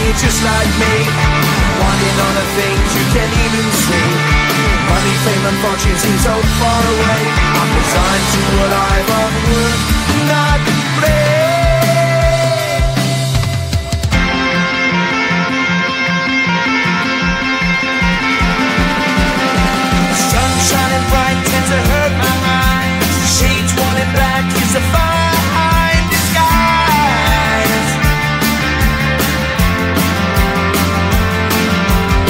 you're just like me, wanting all the things you can't even see. Money, fame and fortune seem so far away. I'm resigned to what I've onward not play. Sun shining bright tends to hurt my eyes. Shades worn in black is a fine disguise.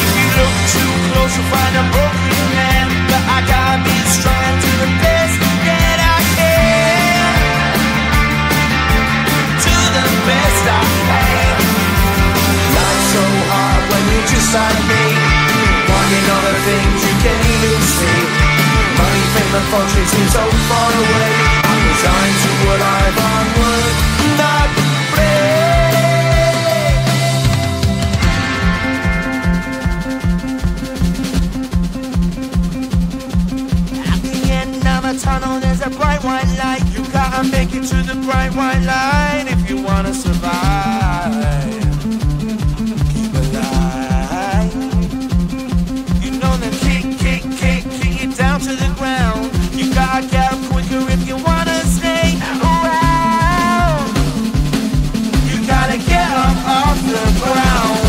If you look too close you'll find a broken man, but I gotta be strong to the best that I can. To the best I can. Life's so hard when you're just like me, wanting all the things you can't even see. Money, fame and fortune seem so far away. I'm resigned to what I've onward not pray. At the end of a tunnel there's a bright white light. You gotta make it to the bright white light if you wanna survive. Keep alive. You know the kick down to the ground. You gotta get up quicker if you wanna stay around. You gotta get up off the ground.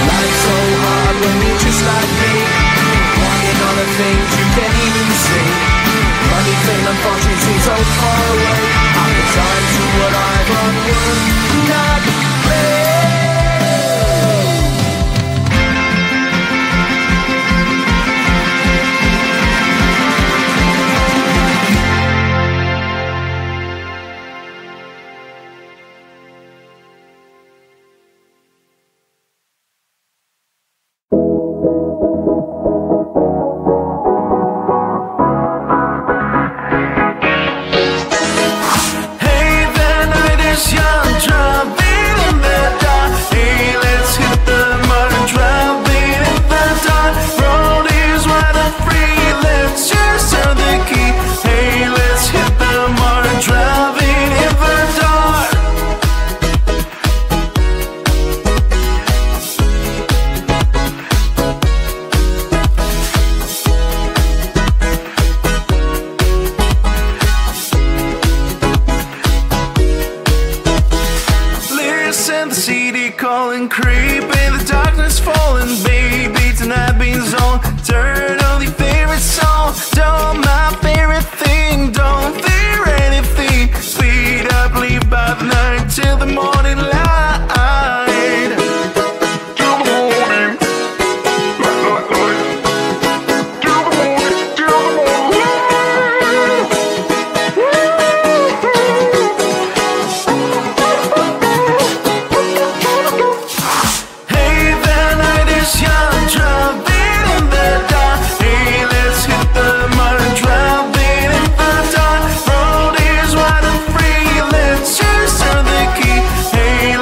Life's so hard when you're just like me, wanting all the things you can't even see. Money, fame and fortune seem so far away. I'm resigned to what I've onward not play.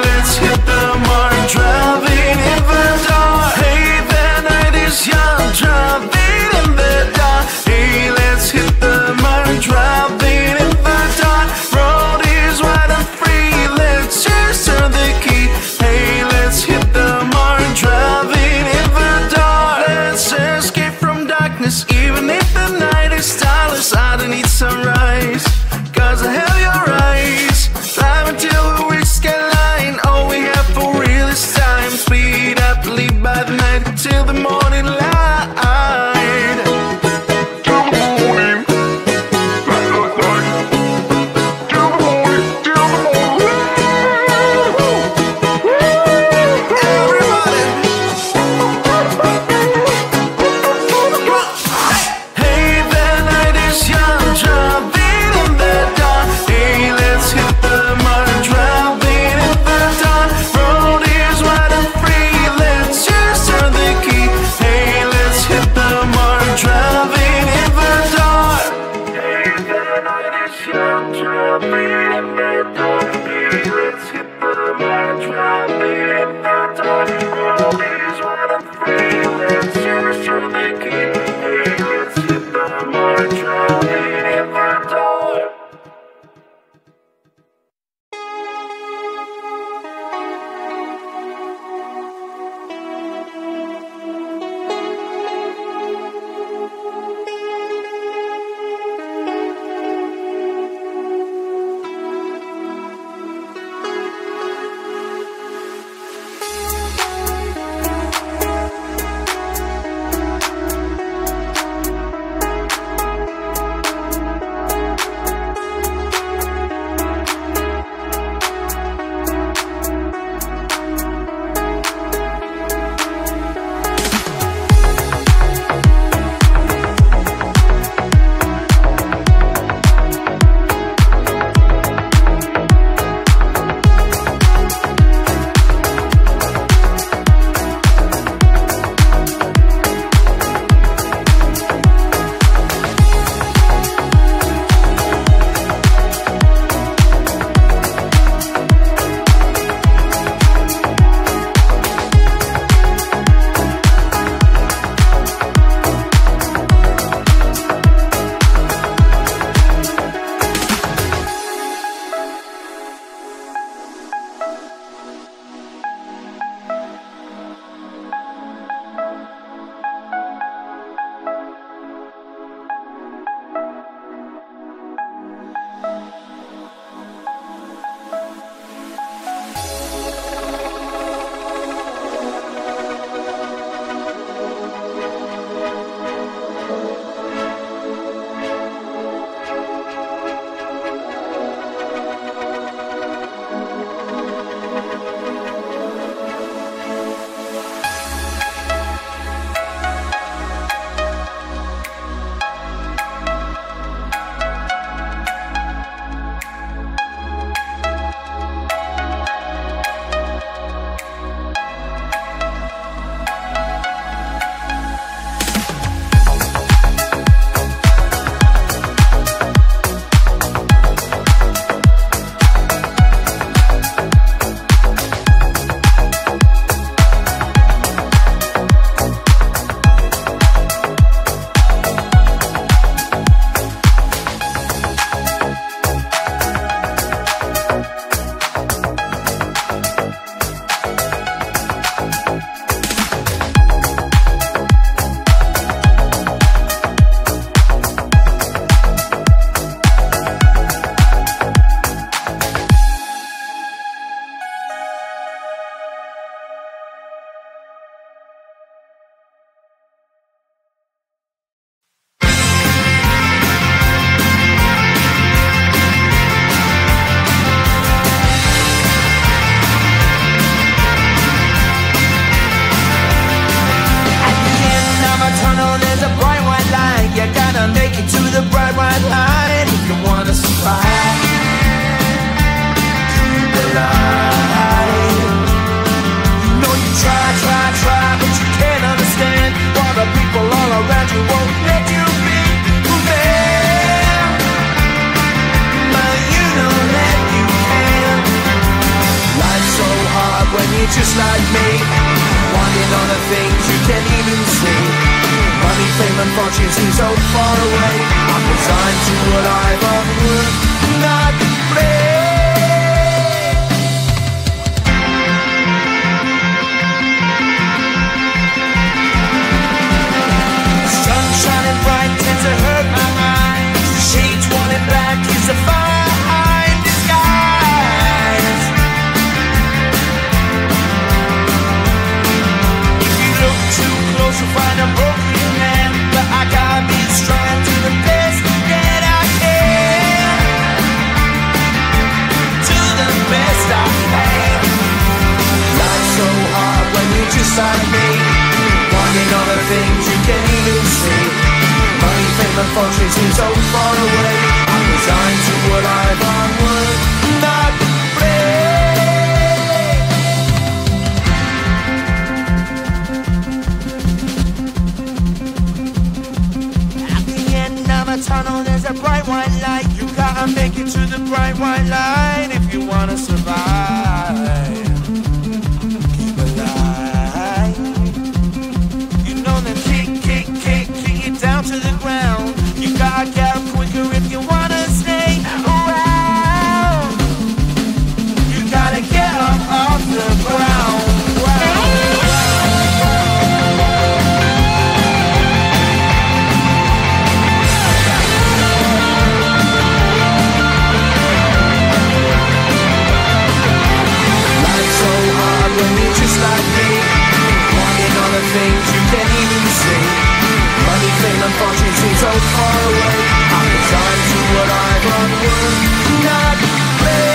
Let's white line if you wanna survive. Keep alive. You know you try, but you can't understand why the people all around you won't let you be who they are. But you know that you can. Life's so hard when you're just like me, wanting all the things you can't even see. Money, fame and fortune seem so far away. I'm resigned to what I've unworked, not play. Sun shining bright tends to hurt my eyes. Shades worn in black is a fine disguise. If you look too close you'll find a broken man, but I gotta be strong to the best that I can. To the best I can. Life's so hard when you're just like me, wanting all the things you can't even see. Money, fame and fortune seem so far away. I'm resigned to what I've unworked, not play. At the end of a tunnel there's a bright white light. You gotta make it to the bright white light if you wanna survive. Keep alive. You know that kick it down to the ground. You gotta get up quicker if you wanna stay around. You gotta get up off the ground. Life's so hard when you're just like me, wanting all the things you can't even see. Money, fame and fortune seem so far away. I'm resigned to what I've unworked, not play.